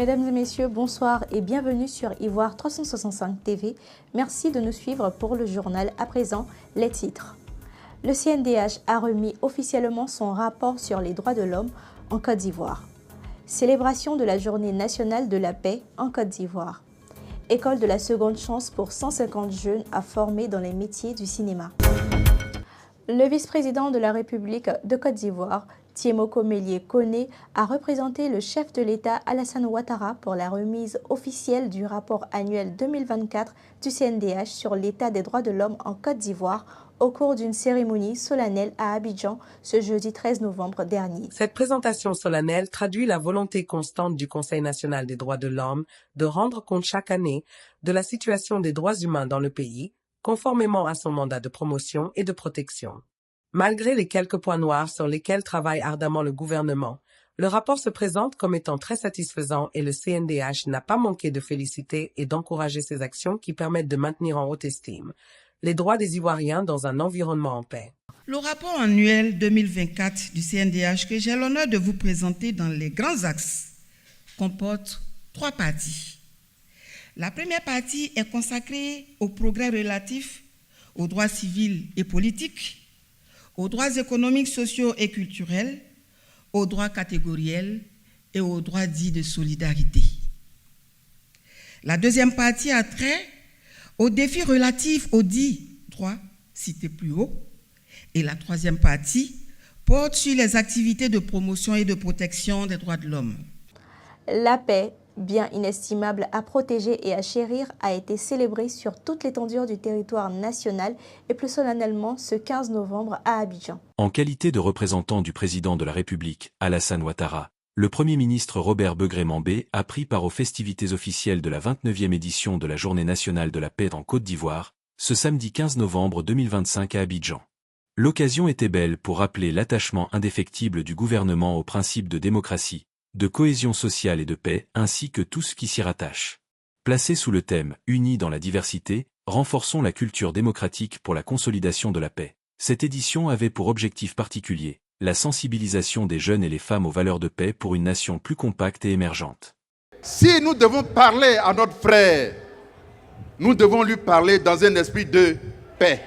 Mesdames et messieurs, bonsoir et bienvenue sur Ivoire 365 TV. Merci de nous suivre pour le journal. À présent, les titres. Le CNDH a remis officiellement son rapport sur les droits de l'homme en Côte d'Ivoire. Célébration de la Journée nationale de la paix en Côte d'Ivoire. École de la seconde chance pour 150 jeunes à former dans les métiers du cinéma. Le vice-président de la République de Côte d'Ivoire, Tiemoko Mélié Koné, a représenté le chef de l'État Alassane Ouattara pour la remise officielle du rapport annuel 2024 du CNDH sur l'état des droits de l'homme en Côte d'Ivoire au cours d'une cérémonie solennelle à Abidjan ce jeudi 13 novembre dernier. Cette présentation solennelle traduit la volonté constante du Conseil national des droits de l'homme de rendre compte chaque année de la situation des droits humains dans le pays, conformément à son mandat de promotion et de protection. Malgré les quelques points noirs sur lesquels travaille ardemment le gouvernement, le rapport se présente comme étant très satisfaisant et le CNDH n'a pas manqué de féliciter et d'encourager ces actions qui permettent de maintenir en haute estime les droits des Ivoiriens dans un environnement en paix. Le rapport annuel 2024 du CNDH que j'ai l'honneur de vous présenter dans les grands axes comporte 3 parties. La première partie est consacrée aux progrès relatifs aux droits civils et politiques, aux droits économiques, sociaux et culturels, aux droits catégoriels et aux droits dits de solidarité. La deuxième partie a trait aux défis relatifs aux dits droits cités plus haut. Et la troisième partie porte sur les activités de promotion et de protection des droits de l'homme. La paix, bien inestimable à protéger et à chérir, a été célébrée sur toute l'étendue du territoire national et plus solennellement ce 15 novembre à Abidjan. En qualité de représentant du président de la République, Alassane Ouattara, le Premier ministre Robert Begré-Mambé a pris part aux festivités officielles de la 29e édition de la Journée nationale de la paix en Côte d'Ivoire, ce samedi 15 novembre 2025 à Abidjan. L'occasion était belle pour rappeler l'attachement indéfectible du gouvernement aux principes de démocratie, de cohésion sociale et de paix, ainsi que tout ce qui s'y rattache. Placé sous le thème « Unis dans la diversité, renforçons la culture démocratique pour la consolidation de la paix », cette édition avait pour objectif particulier la sensibilisation des jeunes et les femmes aux valeurs de paix pour une nation plus compacte et émergente. Si nous devons parler à notre frère, nous devons lui parler dans un esprit de paix.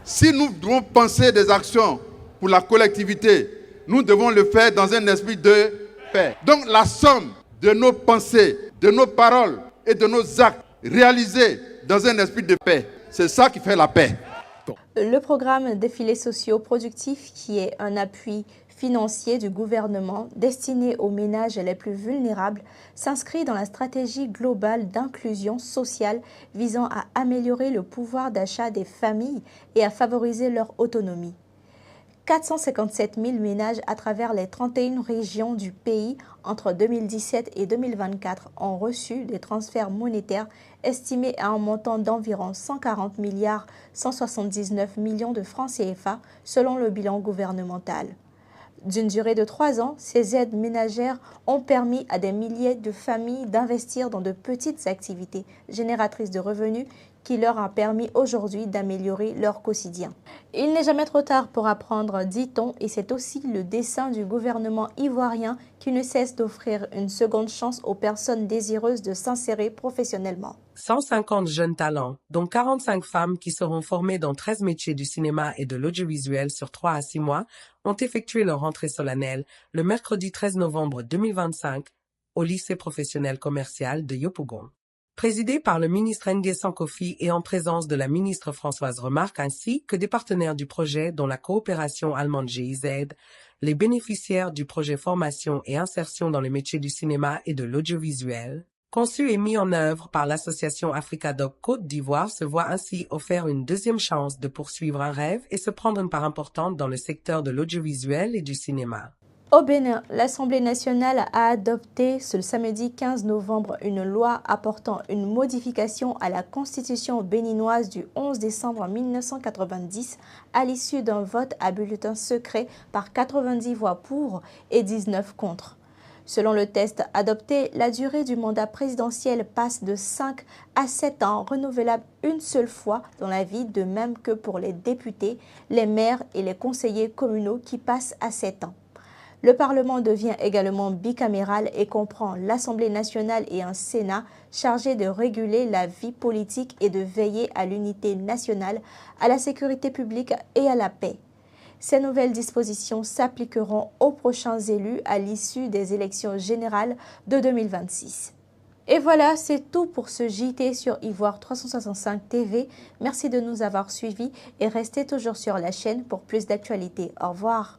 Si nous devons penser des actions pour la collectivité, nous devons le faire dans un esprit de paix. Donc la somme de nos pensées, de nos paroles et de nos actes réalisés dans un esprit de paix, c'est ça qui fait la paix. Le programme Défilés sociaux productifs, qui est un appui financier du gouvernement destiné aux ménages les plus vulnérables, s'inscrit dans la stratégie globale d'inclusion sociale visant à améliorer le pouvoir d'achat des familles et à favoriser leur autonomie. 457 000 ménages à travers les 31 régions du pays entre 2017 et 2024 ont reçu des transferts monétaires estimés à un montant d'environ 140 milliards 179 millions de francs CFA selon le bilan gouvernemental. D'une durée de 3 ans, ces aides ménagères ont permis à des milliers de familles d'investir dans de petites activités génératrices de revenus qui leur a permis aujourd'hui d'améliorer leur quotidien. Il n'est jamais trop tard pour apprendre, dit-on, et c'est aussi le dessein du gouvernement ivoirien qui ne cesse d'offrir une seconde chance aux personnes désireuses de s'insérer professionnellement. 150 jeunes talents, dont 45 femmes qui seront formées dans 13 métiers du cinéma et de l'audiovisuel sur 3 à 6 mois, ont effectué leur rentrée solennelle le mercredi 13 novembre 2025 au lycée professionnel commercial de Yopougon. Présidé par le ministre Nguessan Kofi et en présence de la ministre Françoise Remarque ainsi que des partenaires du projet dont la coopération allemande GIZ, les bénéficiaires du projet formation et insertion dans les métiers du cinéma et de l'audiovisuel, conçu et mis en œuvre par l'association Africadoc Côte d'Ivoire, se voit ainsi offert une deuxième chance de poursuivre un rêve et se prendre une part importante dans le secteur de l'audiovisuel et du cinéma. Au Bénin, l'Assemblée nationale a adopté ce samedi 15 novembre une loi apportant une modification à la constitution béninoise du 11 décembre 1990 à l'issue d'un vote à bulletin secret par 90 voix pour et 19 contre. Selon le texte adopté, la durée du mandat présidentiel passe de 5 à 7 ans, renouvelable une seule fois dans la vie, de même que pour les députés, les maires et les conseillers communaux qui passent à 7 ans. Le Parlement devient également bicaméral et comprend l'Assemblée nationale et un Sénat chargés de réguler la vie politique et de veiller à l'unité nationale, à la sécurité publique et à la paix. Ces nouvelles dispositions s'appliqueront aux prochains élus à l'issue des élections générales de 2026. Et voilà, c'est tout pour ce JT sur Ivoire 365 TV. Merci de nous avoir suivis et restez toujours sur la chaîne pour plus d'actualités. Au revoir.